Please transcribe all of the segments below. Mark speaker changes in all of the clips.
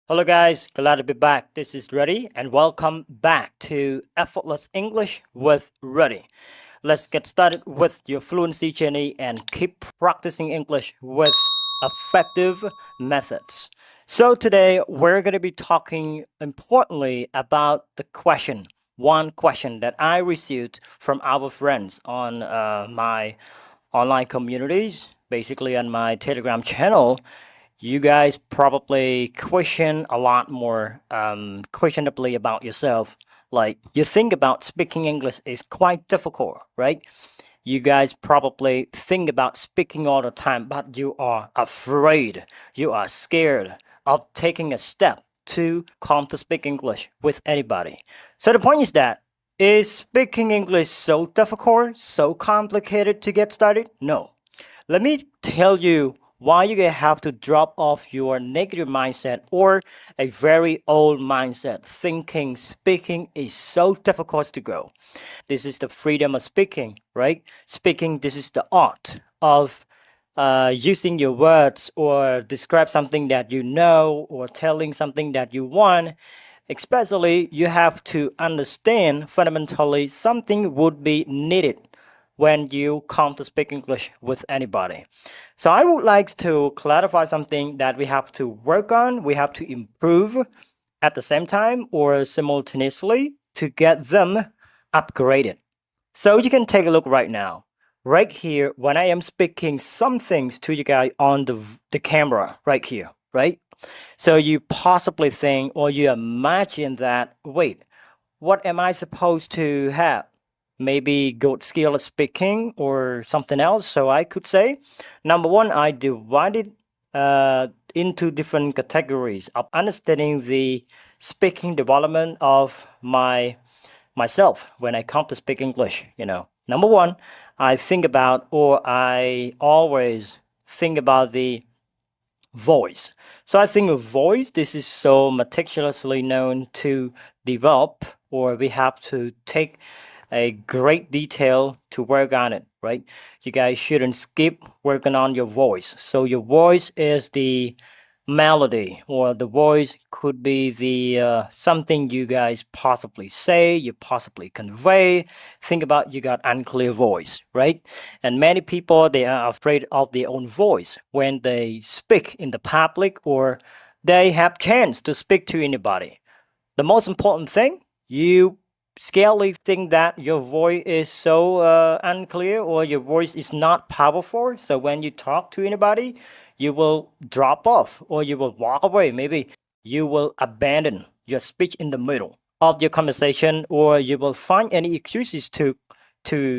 Speaker 1: Hello, guys. Glad to be back. This is Rithy, and welcome back to Effortless English with Rithy. Let's get started with your fluency journey and keep practicing English with effective methods. So, today we're going to be talking importantly about the question, one question that I received from our friends on my online communities, basically on my Telegram channel. You guys probably question a lot more questionably about yourself. Like you think about speaking English is quite difficult, right? You guys probably think about speaking all the time, but you are afraid, you are scared of taking a step to come to speak English with anybody. So the point is speaking English so difficult, so complicated to get started? No. Let me tell you why you have to drop off your negative mindset or a very old mindset thinking speaking is so difficult to go. This is the freedom of speaking, right? Speaking, this is the art of using your words or describe something that you know or telling something that you want. Especially, you have to understand fundamentally something would be needed when you come to speak English with anybody. So I would like to clarify something that we have to work on, we have to improve at the same time or simultaneously to get them upgraded. So you can take a look right now. Right here, when I am speaking some things to you guys on the camera right here, right? So you possibly think or you imagine that, wait, what am I supposed to have? Maybe good skill of speaking or something else. So I could say, number one, I divided into different categories of understanding the speaking development of myself when I come to speak English. Number one, I think about or I always think about the voice. So I think a voice, this is so meticulously known to develop, or we have to take a great detail to work on it, right? You guys shouldn't skip working on your voice. So your voice is the melody, or the voice could be the something you guys possibly say, you possibly convey. Think about you got unclear voice, right? And many people they are afraid of their own voice when they speak in the public or they have chance to speak to anybody. The most important thing, you scarcely think that your voice is so unclear or your voice is not powerful. So when you talk to anybody, you will drop off or you will walk away. Maybe you will abandon your speech in the middle of your conversation, or you will find any excuses to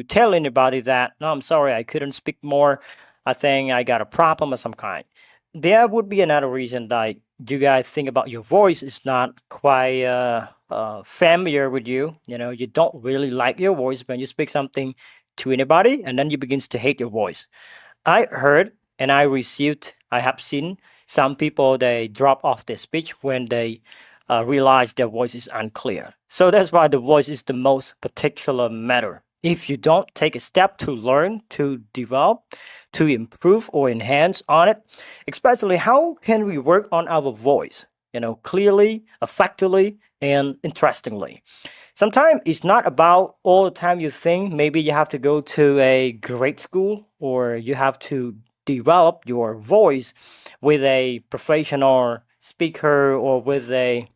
Speaker 1: tell anybody that no, I'm sorry, I couldn't speak more. I think I got a problem of some kind. There would be another reason that you guys think about your voice is not quite familiar with you. You don't really like your voice when you speak something to anybody, and then you begins to hate your voice. I heard and I have seen some people they drop off their speech when they realize their voice is unclear. So that's why the voice is the most particular matter. If you don't take a step to learn, to develop, to improve or enhance on it, especially how can we work on our voice, clearly, effectively, and interestingly. Sometimes it's not about all the time you think. Maybe you have to go to a great school or you have to develop your voice with a professional speaker or with a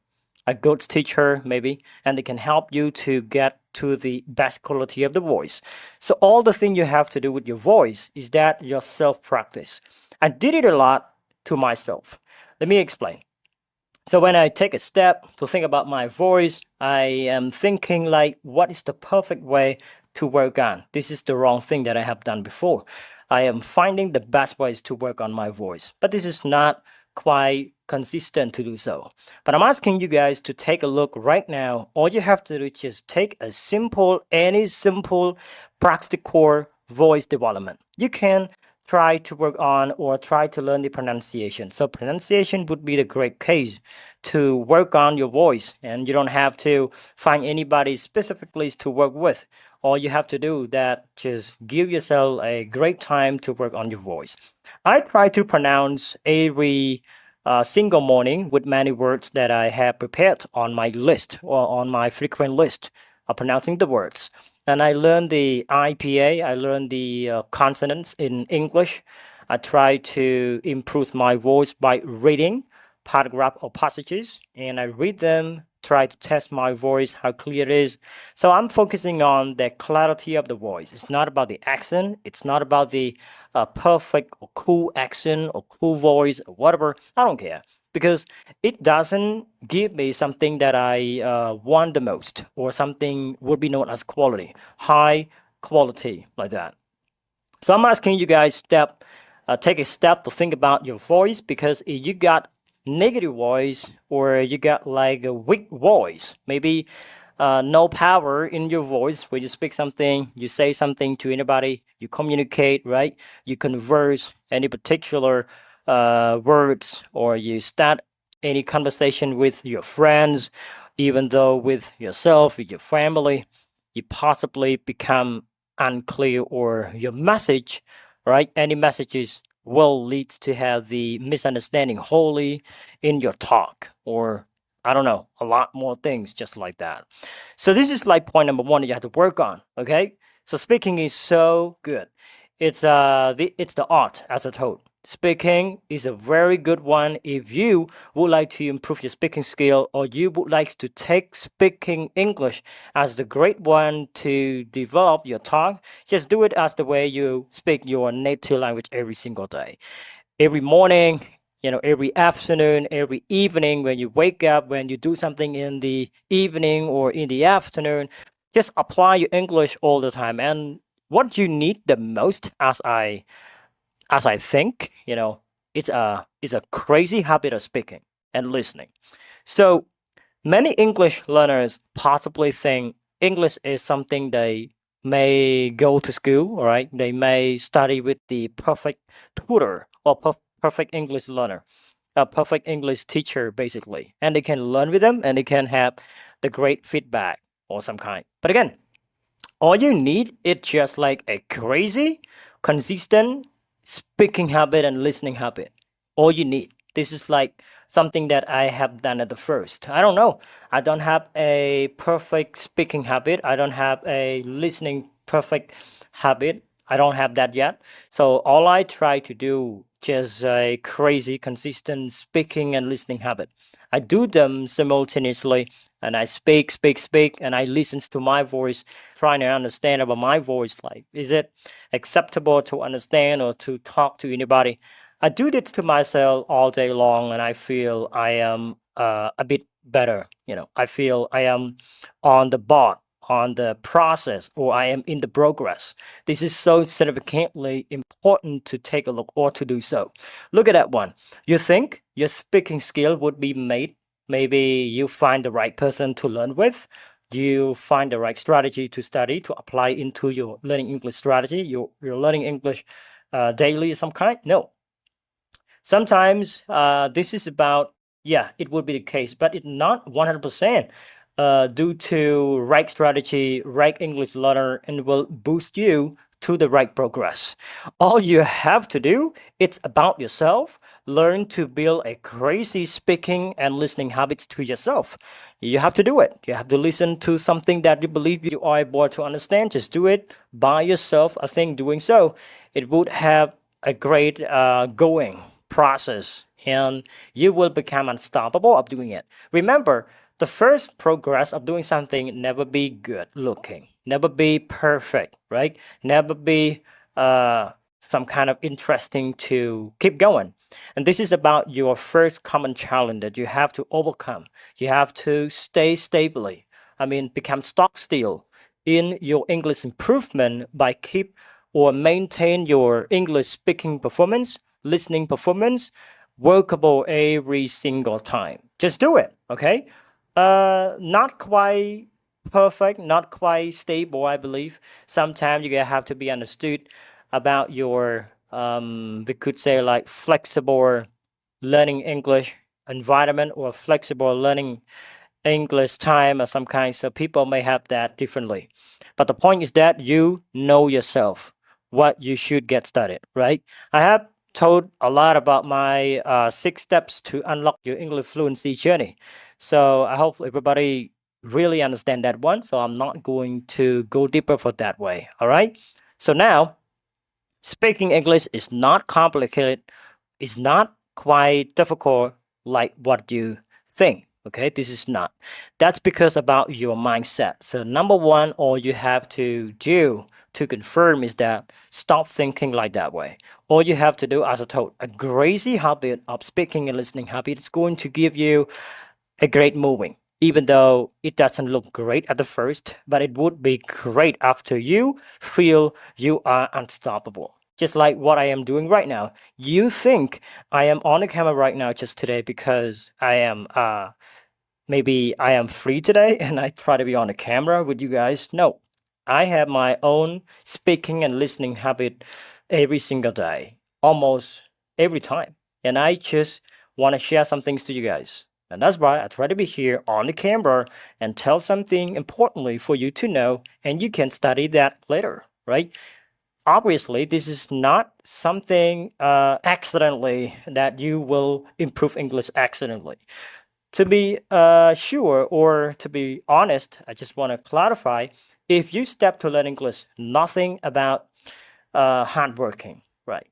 Speaker 1: good teacher maybe, and they can help you to get to the best quality of the voice. So all the thing you have to do with your voice is that your self practice. I did it a lot to myself. Let me explain. So when I take a step to think about my voice, I am thinking like, what is the perfect way to work on? This is the wrong thing that I have done before. I am finding the best ways to work on my voice, but this is not quite consistent to do so. But I'm asking you guys to take a look right now. All you have to do is just take any simple practical voice development. You can try to work on or try to learn the pronunciation. So pronunciation would be the great case to work on your voice, and you don't have to find anybody specifically to work with. All you have to do that just give yourself a great time to work on your voice. I try to pronounce every a single morning with many words that I have prepared on my list or on my frequent list of pronouncing the words. And I learned the IPA, I learned the consonants in English. I try to improve my voice by reading paragraph or passages, and I read them, try to test my voice, how clear it is. So I'm focusing on the clarity of the voice. It's not about the accent. It's not about the perfect or cool accent or cool voice or whatever. I don't care because it doesn't give me something that I want the most or something would be known as quality, high quality like that. So I'm asking you guys take a step to think about your voice because if you got negative voice or you got like a weak voice, maybe no power in your voice when you speak something, you say something to anybody, you communicate, right? You converse any particular words or you start any conversation with your friends, even though with yourself, with your family, you possibly become unclear or your message, right? Any messages will lead to have the misunderstanding wholly in your talk or I don't know, a lot more things just like that. So this is like point number one that you have to work on. Okay. So speaking is so good. It's the art as I told. Speaking is a very good one if you would like to improve your speaking skill or you would like to take speaking English as the great one to develop your talk. Just do it as the way you speak your native language every single day. Every morning, every afternoon, every evening, when you wake up, when you do something in the evening or in the afternoon, just apply your English all the time. And what you need the most, as I think, it's a crazy habit of speaking and listening. So many English learners possibly think English is something they may go to school, all right? They may study with the perfect tutor or perfect English learner, a perfect English teacher, basically. And they can learn with them and they can have the great feedback or some kind. But again, all you need is just like a crazy, consistent speaking habit and listening habit. All you need. This is like something that I have done at the first. I don't know. I don't have a perfect speaking habit. I don't have a listening perfect habit. I don't have that yet. So all I try to do just a crazy, consistent speaking and listening habit. I do them simultaneously and I speak, and I listen to my voice, trying to understand about my voice. Like, is it acceptable to understand or to talk to anybody? I do this to myself all day long, and I feel I am a bit better. I feel I am on the ball, on the process, or I am in the progress. This is so significantly important to take a look or to do so. Look at that one. You think your speaking skill would be made? Maybe you find the right person to learn with. You find the right strategy to study to apply into your learning English strategy. You're learning English daily of some kind. No, sometimes this is about, yeah, it would be the case, but it's not 100% due to right strategy, right English learner, and will boost you to the right progress. All you have to do, it's about yourself. Learn to build a crazy speaking and listening habits to yourself. You have to do it. You have to listen to something that you believe you are able to understand. Just do it by yourself. I think doing so, it would have a great going process and you will become unstoppable of doing it. Remember, the first progress of doing something never be good looking, never be perfect, right? Never be some kind of interesting to keep going. And this is about your first common challenge that you have to overcome. You have to stay stably. I mean, become stock still in your English improvement by keep or maintain your English speaking performance, listening performance, workable every single time. Just do it, okay? Not quite perfect, not quite stable, I believe. Sometimes you have to be understood about your, we could say like flexible learning English environment or flexible learning English time or some kind. So people may have that differently. But the point is that you know yourself what you should get started, right? I have told a lot about my 6 steps to unlock your English fluency journey. So I hope everybody really understand that one. So I'm not going to go deeper for that way. All right. So now, speaking English is not complicated. It's not quite difficult like what you think. Okay, this is not. That's because about your mindset. So number one, all you have to do to confirm is that stop thinking like that way. All you have to do, as I told, a crazy habit of speaking and listening habit is going to give you a great moving. Even though it doesn't look great at the first, but it would be great after you feel you are unstoppable. Just like what I am doing right now. You think I am on the camera right now just today because I am maybe I am free today and I try to be on the camera with you guys. No, I have my own speaking and listening habit every single day, almost every time. And I just want to share some things to you guys. And that's why I try to be here on the camera and tell something importantly for you to know, and you can study that later, right? Obviously, this is not something accidentally that you will improve English accidentally. To be sure or to be honest, I just want to clarify if you step to learn English, nothing about hardworking, right?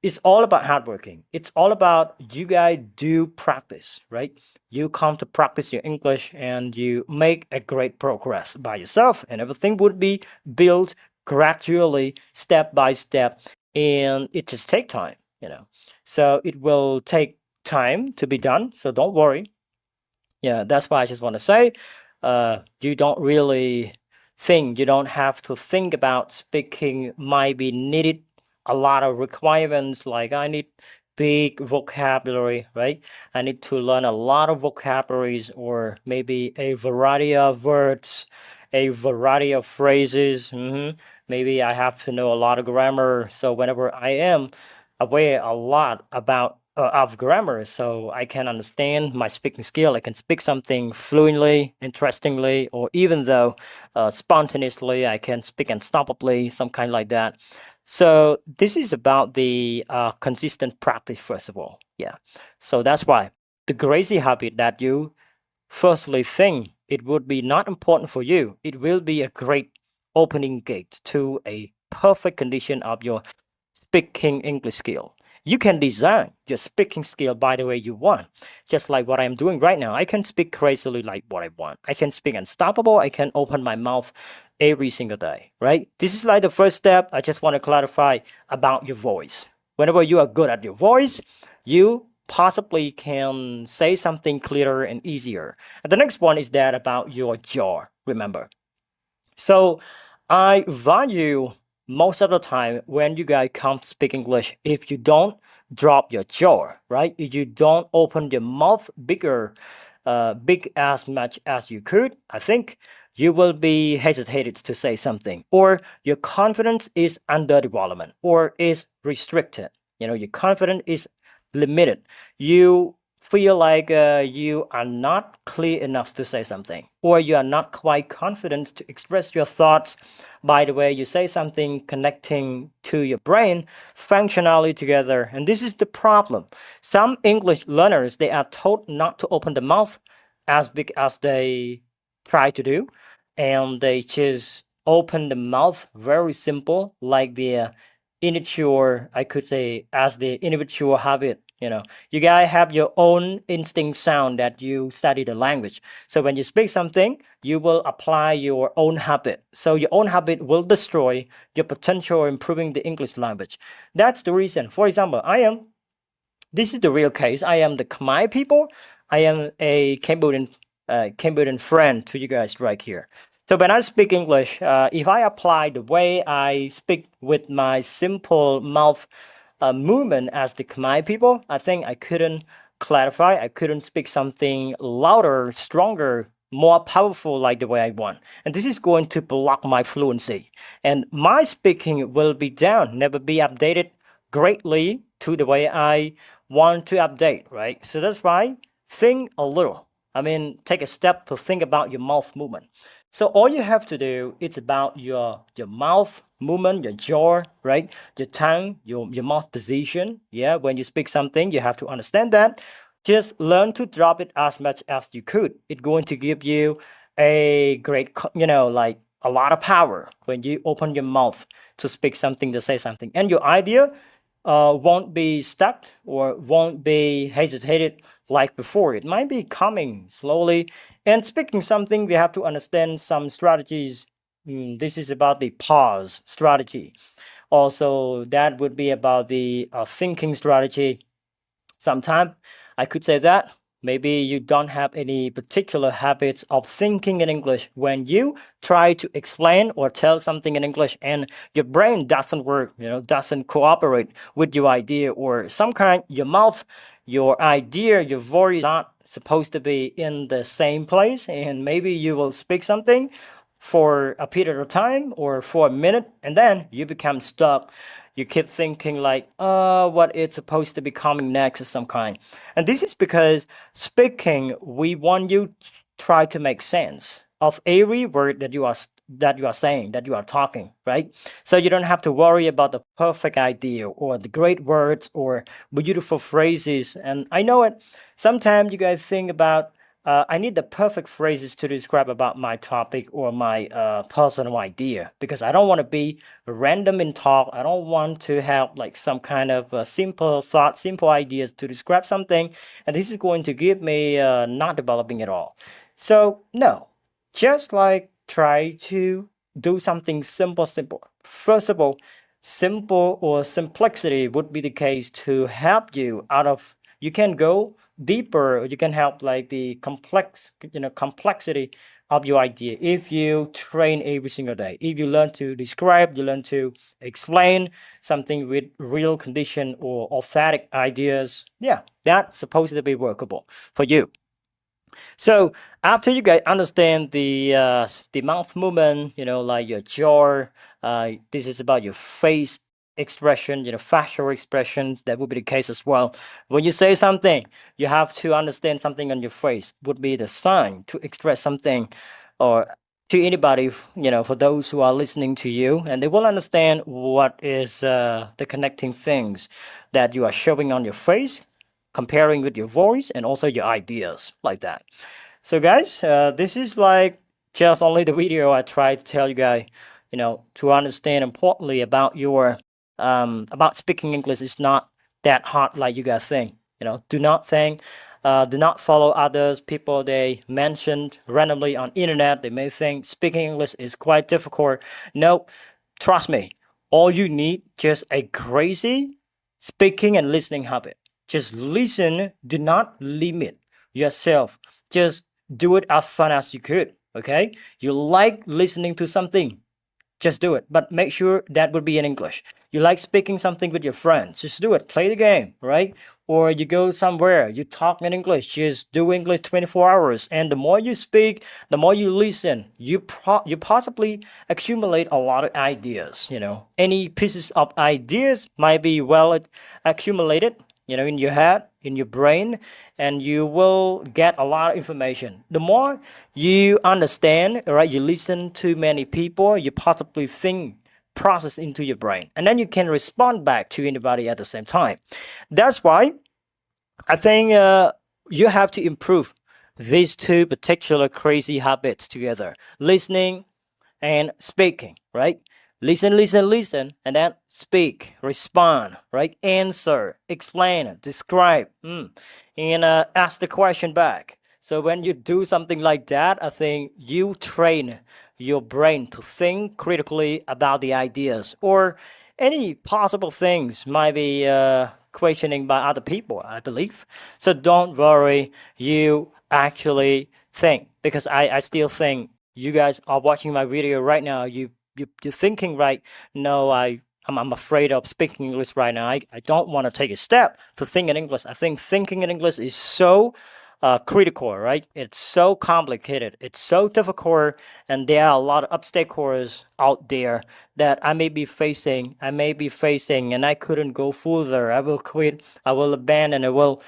Speaker 1: It's all about hardworking. It's all about you guys do practice, right? You come to practice your English and you make a great progress by yourself, and everything would be built gradually, step by step, and it just take time. So it will take time to be done. So don't worry. Yeah, that's why I just want to say, you don't really think, you don't have to think about speaking might be needed a lot of requirements like I need big vocabulary, right? I need to learn a lot of vocabularies or maybe a variety of words, a variety of phrases. Maybe I have to know a lot of grammar. So whenever I am aware a lot about of grammar, so I can understand my speaking skill. I can speak something fluently, interestingly, or even though spontaneously, I can speak unstoppably, some kind like that. So this is about the consistent practice, first of all. Yeah. So that's why the crazy habit that you firstly think it would be not important for you, it will be a great opening gate to a perfect condition of your speaking English skill. You can design your speaking skill by the way you want, just like what I'm doing right now. I can speak crazily like what I want. I can speak unstoppable. I can open my mouth every single day, right? This is like the first step. I just want to clarify about your voice. Whenever you are good at your voice, you possibly can say something clearer and easier. And the next one is that about your jaw, remember. So I value most of the time when you guys come to speak English, if you don't drop your jaw, right? If you don't open your mouth big as much as you could, I think you will be hesitated to say something, or your confidence is under development or is restricted. Your confidence is limited. You feel like you are not clear enough to say something, or you are not quite confident to express your thoughts by the way you say something, connecting to your brain functionally together. And this is the problem. Some English learners, they are told not to open the mouth as big as they try to do, and they just open the mouth very simple, like the immature, I could say, as the individual habit. You guys have your own instinct sound that you study the language. So when you speak something, you will apply your own habit. So your own habit will destroy your potential improving the English language. That's the reason. For example, this is the real case. I am the Khmer people. I am a Cambodian friend to you guys right here. So when I speak English, if I apply the way I speak with my simple mouth movement as the Khmer people, I think I couldn't clarify. I couldn't speak something louder, stronger, more powerful like the way I want. And this is going to block my fluency. And my speaking will be down, never be updated greatly to the way I want to update, right? So that's why think a little I mean, take a step to think about your mouth movement. So all you have to do is about your mouth movement, your jaw, right? Your tongue, your mouth position. Yeah, when you speak something, you have to understand that. Just learn to drop it as much as you could. It's going to give you a great, like a lot of power when you open your mouth to speak something, to say something, and your idea won't be stuck or won't be hesitated like before. It might be coming slowly. And speaking something, we have to understand some strategies. This is about the pause strategy. Also, that would be about the thinking strategy. Sometimes I could say that maybe you don't have any particular habits of thinking in English when you try to explain or tell something in English and your brain doesn't work, doesn't cooperate with your idea or some kind, your mouth, your idea, your voice not supposed to be in the same place, and maybe you will speak something for a period of time or for a minute and then you become stuck. You keep thinking like what it's supposed to be coming next of some kind. And this is because speaking, we want you to try to make sense of every word that you are saying, that you are talking, right? So you don't have to worry about the perfect idea or the great words or beautiful phrases. And I know it. Sometimes you guys think about I need the perfect phrases to describe about my topic or my personal idea because I don't want to be random in talk. I don't want to have like some kind of simple thought, simple ideas to describe something, and this is going to give me not developing at all. So no, just like try to do something simple, simple. First of all, simple or simplicity would be the case to help you out of. You can go deeper, or you can help like the complexity of your idea if you train every single day. If you learn to describe, you learn to explain something with real condition or authentic ideas. Yeah, that's supposed to be workable for you. So after you guys understand the mouth movement, like your jaw, this is about your face expression, facial expressions. That would be the case as well. When you say something, you have to understand something on your face would be the sign to express something, or to anybody, for those who are listening to you, and they will understand what is the connecting things that you are showing on your face, comparing with your voice and also your ideas like that. So guys, this is like just only the video I tried to tell you guys, to understand importantly about your about speaking English is not that hard like you guys think. Do not follow others people they mentioned randomly on internet. They may think speaking English is quite difficult. No, trust me. All you need just a crazy speaking and listening habit. Just listen. Do not limit yourself. Just do it as fun as you could. Okay? You like listening to something, just do it. But make sure that would be in English. You like speaking something with your friends, just do it. Play the game, right? Or you go somewhere, you talk in English, just do English 24 hours. And the more you speak, the more you listen, you possibly accumulate a lot of ideas. Any pieces of ideas might be well accumulated, in your head, in your brain, and you will get a lot of information. The more you understand, right, you listen to many people, you possibly think, process into your brain, and then you can respond back to anybody at the same time. That's why I think you have to improve these two particular crazy habits together: listening and speaking, right? Listen, listen, listen, and then speak, respond, right? Answer, explain, describe, and ask the question back. So when you do something like that, I think you train your brain to think critically about the ideas or any possible things might be questioning by other people, I believe. So don't worry, you actually think, because I still think you guys are watching my video right now. You're thinking right, no, I'm afraid of speaking English right now. I don't want to take a step to think in English. I think thinking in English is so critical, right? It's so complicated. It's so difficult, and there are a lot of obstacles out there that I may be facing. And I couldn't go further. I will quit. I will abandon. I will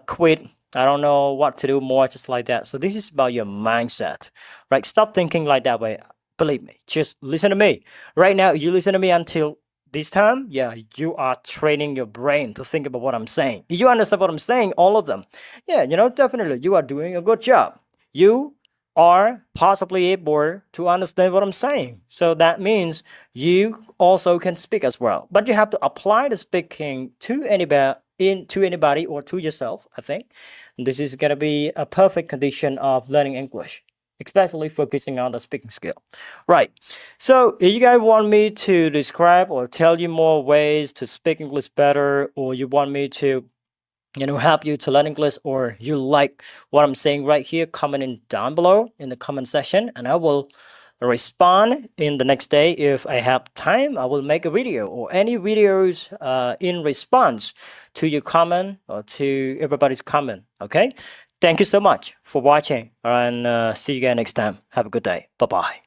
Speaker 1: quit I don't know what to do more, just like that. So this is about your mindset, right? Stop thinking like that way. Believe me, just listen to me. Right now, you listen to me until this time, yeah, you are training your brain to think about what I'm saying. You understand what I'm saying, all of them. Yeah, definitely you are doing a good job. You are possibly able to understand what I'm saying. So that means you also can speak as well. But you have to apply the speaking to anybody or to yourself, I think. This is gonna be a perfect condition of learning English, especially focusing on the speaking skill. Right. So if you guys want me to describe or tell you more ways to speak English better, or you want me to help you to learn English, or you like what I'm saying right here, comment in down below in the comment section, and I will respond in the next day. If I have time, I will make a video or any videos in response to your comment or to everybody's comment. Okay, thank you so much for watching, and see you guys next time. Have a good day. Bye bye.